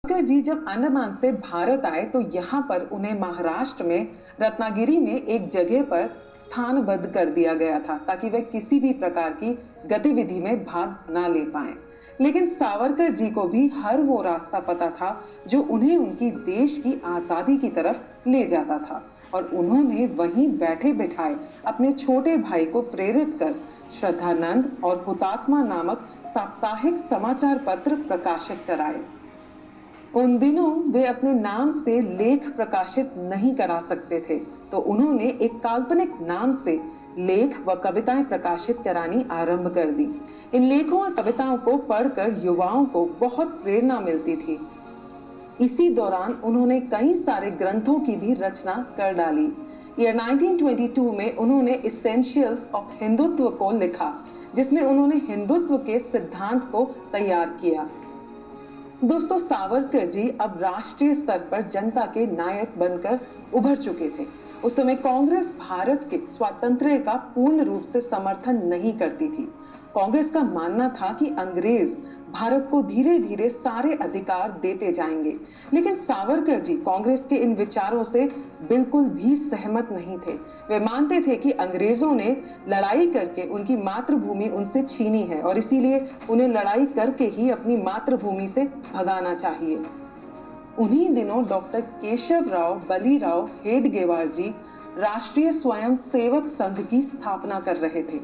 सावरकर जी जब अंडमान से भारत आए तो यहाँ पर उन्हें महाराष्ट्र में रत्नागिरी में एक जगह पर स्थानबद्ध कर दिया गया था ताकि वे किसी भी प्रकार की गतिविधि में भाग ना ले पाए। लेकिन सावरकर जी को भी हर वो रास्ता पता था जो उन्हें उनकी देश की आजादी की तरफ ले जाता था, और उन्होंने वहीं बैठे बिठाए अपने छोटे भाई को प्रेरित कर श्रद्धानंद और हुतात्मा नामक साप्ताहिक समाचार पत्र प्रकाशित कराए। उन दिनों वे अपने नाम से लेख प्रकाशित नहीं करा सकते थे, तो उन्होंने एक काल्पनिक नाम से लेख व कविताएं प्रकाशित करानी आरंभ कर दी। इन लेखों और कविताओं को पढ़कर युवाओं को बहुत प्रेरणा मिलती थी। इसी दौरान उन्होंने कई सारे ग्रंथों की भी रचना कर डाली। ईयर 1922 में उन्होंने इसेंशियल्स ऑफ हिंदुत्व को लिखा, जिसमें उन्होंने हिंदुत्व के सिद्धांत को तैयार किया। दोस्तों, सावरकर जी अब राष्ट्रीय स्तर पर जनता के नायक बनकर उभर चुके थे। उस समय कांग्रेस भारत के स्वातंत्र्य का पूर्ण रूप से समर्थन नहीं करती थी। कांग्रेस का मानना था कि अंग्रेज भारत को धीरे धीरे सारे अधिकार देते जाएंगे, लेकिन सावरकर जी कांग्रेस के इन विचारों से बिल्कुल भी सहमत नहीं थे। वे मानते थे कि अंग्रेजों ने लड़ाई करके उनकी मातृभूमि उनसे छीनी है और इसीलिए उन्हें लड़ाई करके ही अपनी मातृभूमि से भगाना चाहिए। उन्हीं दिनों डॉक्टर केशवराव बलीराव हेडगेवार जी राष्ट्रीय स्वयं सेवक संघ की स्थापना कर रहे थे।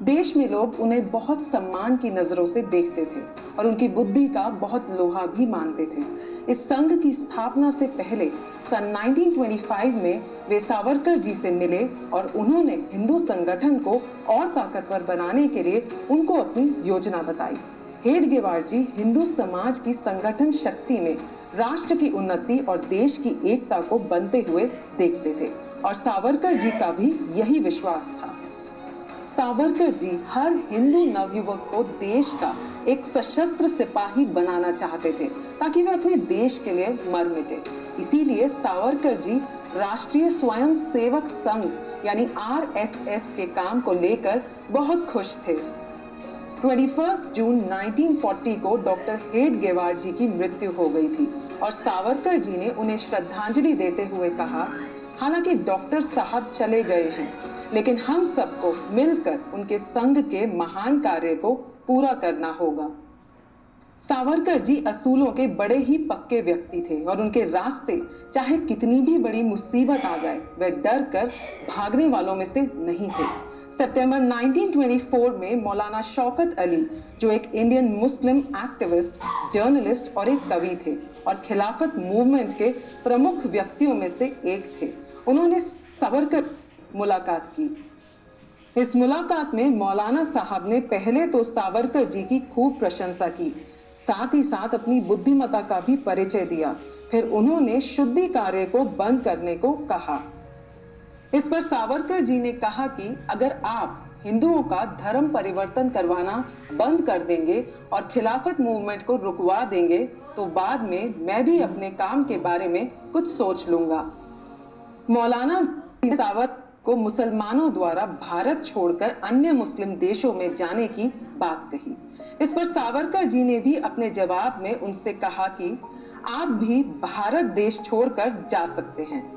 देश में लोग उन्हें बहुत सम्मान की नजरों से देखते थे और उनकी बुद्धि का बहुत लोहा भी मानते थे। इस संघ की स्थापना से पहले सन 1925 में वे सावरकर जी से मिले और उन्होंने हिंदू संगठन को और ताकतवर बनाने के लिए उनको अपनी योजना बताई। हेडगेवार जी हिंदू समाज की संगठन शक्ति में राष्ट्र की उन्नति और देश की एकता को बनते हुए देखते थे, और सावरकर जी का भी यही विश्वास था। सावरकर जी हर हिंदू नवयुवक को देश का एक सशस्त्र सिपाही बनाना चाहते थे ताकि वे अपने देश के लिए मर मिटे। इसीलिए सावरकर जी राष्ट्रीय स्वयं सेवक संघ यानी आरएसएस के काम को लेकर बहुत खुश थे। 21 जून 1940 को डॉक्टर हेडगेवार जी की मृत्यु हो गई थी और सावरकर जी ने उन्हें श्रद्धांजलि देते हुए कहा, हालांकि डॉक्टर साहब चले गए हैं, लेकिन हम सबको मिलकर उनके संघ के महान कार्य को पूरा करना होगा। सावरकर जी असूलों के बड़े ही पक्के व्यक्ति थे और उनके रास्ते चाहे कितनी भी बड़ी मुसीबत आ जाए, वे डर कर भागने वालों में से नहीं थे। सितंबर 1924 में मौलाना शौकत अली, जो एक इंडियन मुस्लिम एक्टिविस्ट, जर्नलिस्ट और एक कवि थे और खिलाफत मूवमेंट के प्रमुख व्यक्तियों में से एक थे, उन्होंने सावरकर मुलाकात की। इस मुलाकात में मौलाना साहब ने पहले तो सावरकर जी की खूब प्रशंसा की, साथ ही साथ अपनी बुद्धिमत्ता का भी परिचय दिया। फिर उन्होंने शुद्धि कार्य को बंद करने को कहा। इस पर सावरकर जी ने कहा कि अगर आप हिंदुओं का धर्म परिवर्तन करवाना बंद कर देंगे और खिलाफत मूवमेंट को रुकवा देंगे तो बाद में मैं भी अपने काम के बारे में कुछ सोच लूंगा। मौलाना सावरकर को मुसलमानों द्वारा भारत छोड़कर अन्य मुस्लिम देशों में जाने की बात कही। इस पर सावरकर जी ने भी अपने जवाब में उनसे कहा कि आप भी भारत देश छोड़कर जा सकते हैं।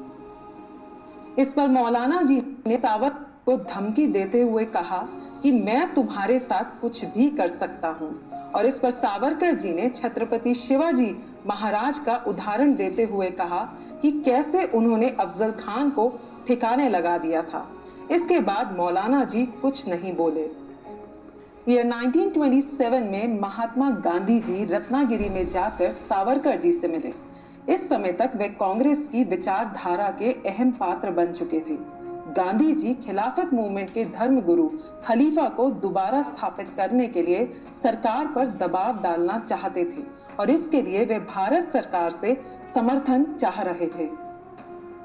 इस पर मौलाना जी ने सावरकर को धमकी देते हुए कहा कि मैं तुम्हारे साथ कुछ भी कर सकता हूं, और इस पर सावरकर जी ने छत्रपति शिवाजी महाराज का उदाहरण देते हुए कहा कि कैसे उन्होंने अफजल खान को ठिकाने लगा दिया था। इसके बाद मौलाना जी कुछ नहीं बोले। ईयर 1927 में महात्मा गांधी जी रत्नागिरी में जाकर सावरकर जी से मिले। इस समय तक वे कांग्रेस की विचारधारा के अहम पात्र बन चुके थे। गांधी जी खिलाफत मूवमेंट के धर्मगुरु खलीफा को दोबारा स्थापित करने के लिए सरकार पर दबाव डालना चाहते थे और इसके लिए वे भारत सरकार से समर्थन चाह रहे थे।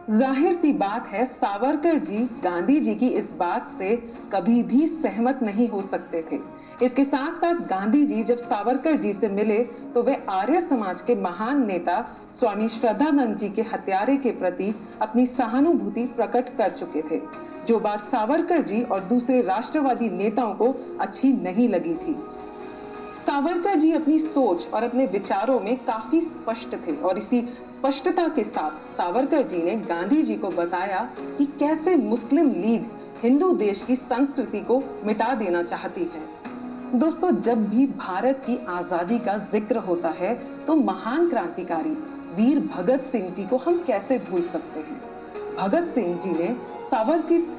जाहिर सी बात है, सावरकर जी गांधी जी की इस बात से कभी भी सहमत नहीं हो सकते थे। इसके साथ साथ गांधी जी जब सावरकर जी से मिले तो वे आर्य समाज के महान नेता स्वामी श्रद्धानंद जी के हत्यारे के प्रति अपनी सहानुभूति प्रकट कर चुके थे, जो बात सावरकर जी और दूसरे राष्ट्रवादी नेताओं को अच्छी नहीं लगी थी। सावरकर जी अपनी सोच और अपने विचारों में काफी स्पष्ट थे और इसी स्पष्टता के साथ सावरकर जी ने गांधी जी को बताया कि कैसे मुस्लिम लीग हिंदू देश की संस्कृति को मिटा देना चाहती है। दोस्तों, जब भी भारत की आजादी का जिक्र होता है तो महान क्रांतिकारी वीर भगत सिंह जी को हम कैसे भूल सकते हैं। भगत सिंह जी ने सावरकर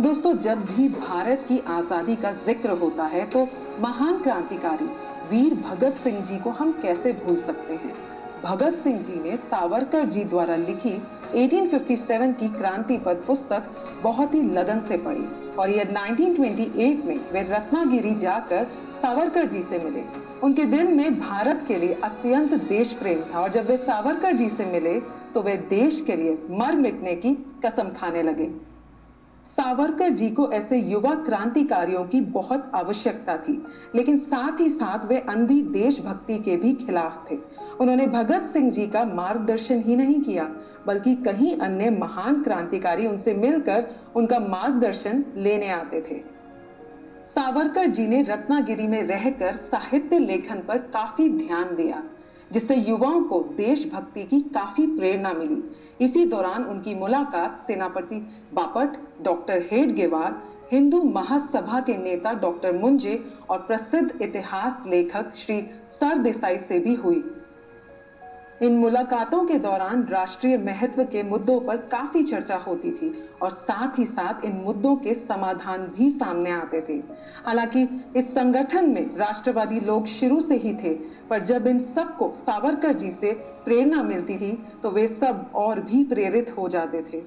दोस्तों, जब भी भारत की आजादी का जिक्र होता है तो महान क्रांतिकारी वीर भगत सिंह जी को हम कैसे भूल सकते हैं। भगत सिंह जी ने सावरकर जी द्वारा लिखी 1857 की क्रांति पथ पुस्तक बहुत ही लगन से पढ़ी और यह 1928 में वे रत्नागिरी जाकर सावरकर जी से मिले। उनके दिल में भारत के लिए अत्यंत देश प्रेम था और जब वे सावरकर जी से मिले तो वे देश के लिए मर मिटने की कसम खाने लगे। सावरकर जी को ऐसे युवा क्रांतिकारियों की बहुत आवश्यकता थी, लेकिन साथ ही साथ वे अंधी देशभक्ति के भी खिलाफ थे। उन्होंने भगत सिंह जी का मार्गदर्शन ही नहीं किया, बल्कि कई अन्य महान क्रांतिकारी उनसे मिलकर उनका मार्गदर्शन लेने आते थे। सावरकर जी ने रत्नागिरी में रहकर साहित्य लेखन पर काफी ध्यान दिया, जिससे युवाओं को देशभक्ति की काफी प्रेरणा मिली। इसी दौरान उनकी मुलाकात सेनापति बापट, डॉक्टर हेडगेवार, हिंदू महासभा के नेता डॉक्टर मुंजे और प्रसिद्ध इतिहास लेखक श्री सरदेसाई से भी हुई। इन मुलाकातों के दौरान राष्ट्रीय महत्व के मुद्दों पर काफी चर्चा होती थी और साथ ही साथ इन मुद्दों के समाधान भी सामने आते थे। हालांकि इस संगठन में राष्ट्रवादी लोग शुरू से ही थे, पर जब इन सबको सावरकर जी से प्रेरणा मिलती थी तो वे सब और भी प्रेरित हो जाते थे।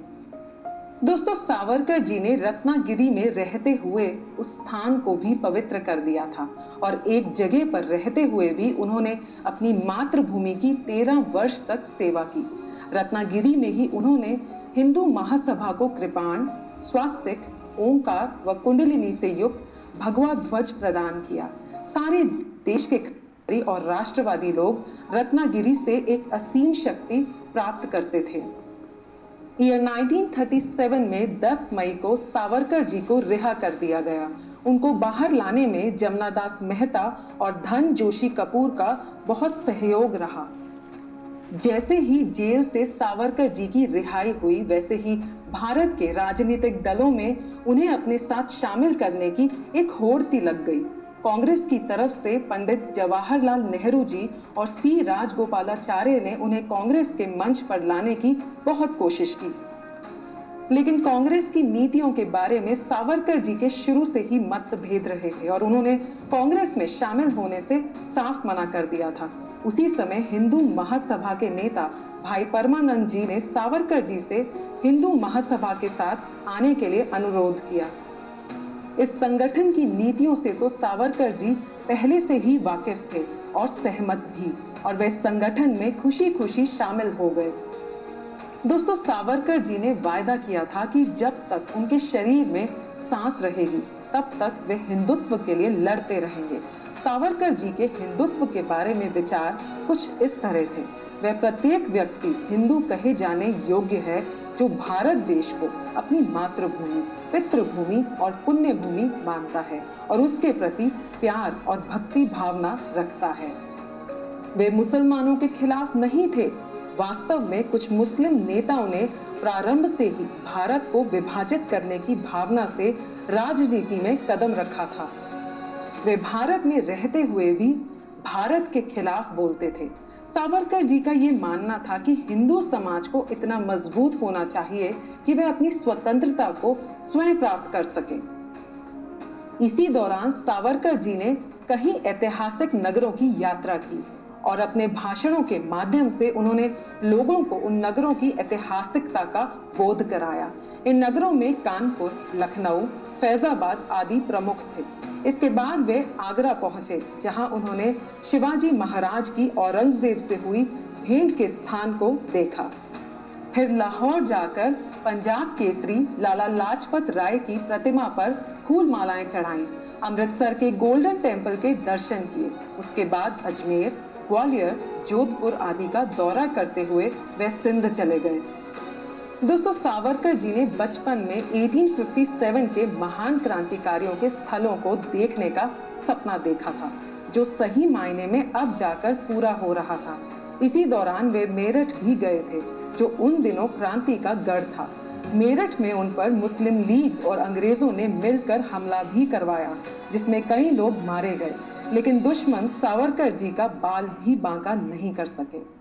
दोस्तों, सावरकर जी ने रत्नागिरी में रहते हुए उस स्थान को भी पवित्र कर दिया था और एक जगह पर रहते हुए भी उन्होंने अपनी मातृभूमि की 13 वर्ष तक सेवा की। रत्नागिरी में ही उन्होंने हिंदू महासभा को कृपाण, स्वास्तिक, ओंकार व कुंडलिनी से युक्त भगवा ध्वज प्रदान किया। सारे देश के और राष्ट्रवादी लोग रत्नागिरी से एक असीम शक्ति प्राप्त करते थे। ईयर 1937 में 10 मई को सावरकर जी को रिहा कर दिया गया। उनको बाहर लाने में जमनादास मेहता और धन जोशी कपूर का बहुत सहयोग रहा। जैसे ही जेल से सावरकर जी की रिहाई हुई, वैसे ही भारत के राजनीतिक दलों में उन्हें अपने साथ शामिल करने की एक होड़ सी लग गई। कांग्रेस की तरफ से पंडित जवाहरलाल नेहरू जी और सी राजगोपालाचार्य ने उन्हें कांग्रेस के मंच पर लाने की बहुत कोशिश की, लेकिन कांग्रेस की नीतियों के बारे में सावरकर जी के शुरू से ही मतभेद रहे थे और उन्होंने कांग्रेस में शामिल होने से साफ मना कर दिया था। उसी समय हिंदू महासभा के नेता भाई परमानंद जी ने सावरकर जी से हिंदू महासभा के साथ आने के लिए अनुरोध किया। इस संगठन की नीतियों से तो सावरकर जी पहले से ही वाकिफ थे और सहमत भी, और वे संगठन में खुशी खुशी शामिल हो गए। दोस्तों, सावरकर जी ने वायदा किया था कि जब तक उनके शरीर में सांस रहेगी तब तक वे हिंदुत्व के लिए लड़ते रहेंगे। सावरकर जी के हिंदुत्व के बारे में विचार कुछ इस तरह थे। वह प्रत्येक व्यक्ति हिंदू कहे जाने योग्य है जो भारत देश को अपनी मातृभूमि, पितृभूमि और पुण्य भूमि मानता है और उसके प्रति प्यार और भक्ति भावना रखता है। वे मुसलमानों के खिलाफ नहीं थे। वास्तव में कुछ मुस्लिम नेताओं ने प्रारंभ से ही भारत को विभाजित करने की भावना से राजनीति में कदम रखा था। वे भारत में रहते हुए भी भारत के खिलाफ बोलते थे। सावरकर जी का ये मानना था कि हिंदू समाज को इतना मजबूत होना चाहिए कि वह अपनी स्वतंत्रता को स्वयं प्राप्त कर सके। इसी दौरान सावरकर जी ने कई ऐतिहासिक नगरों की यात्रा की और अपने भाषणों के माध्यम से उन्होंने लोगों को उन नगरों की ऐतिहासिकता का बोध कराया। इन नगरों में कानपुर, लखनऊ, फैजाबाद आदि प्रमुख थे। इसके बाद वे आगरा पहुंचे, जहां उन्होंने शिवाजी महाराज की औरंगजेब से हुई भेंट के स्थान को देखा। फिर लाहौर जाकर पंजाब केसरी लाला लाजपत राय की प्रतिमा पर फूल मालाएं चढ़ाईं, अमृतसर के गोल्डन टेम्पल के दर्शन किए। उसके बाद अजमेर, ग्वालियर, जोधपुर आदि का दौरा करते हुए वे सिंध चले गए। दोस्तों, सावरकर जी ने बचपन में 1857 के महान क्रांतिकारियों के स्थलों को देखने का सपना देखा था, जो सही मायने में अब जाकर पूरा हो रहा था। इसी दौरान वे मेरठ भी गए थे, जो उन दिनों क्रांति का गढ़ था। मेरठ में उन पर मुस्लिम लीग और अंग्रेजों ने मिलकर हमला भी करवाया, जिसमें कई लोग मारे गए, लेकिन दुश्मन सावरकर जी का बाल भी बांका नहीं कर सके।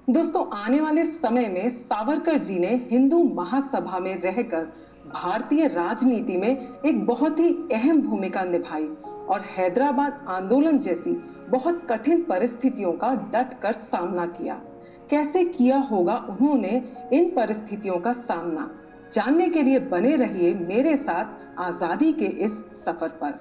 दोस्तों, आने वाले समय में सावरकर जी ने हिंदू महासभा में रहकर भारतीय राजनीति में एक बहुत ही अहम भूमिका निभाई और हैदराबाद आंदोलन जैसी बहुत कठिन परिस्थितियों का डट कर सामना किया। कैसे किया होगा उन्होंने इन परिस्थितियों का सामना, जानने के लिए बने रहिए मेरे साथ आजादी के इस सफर पर।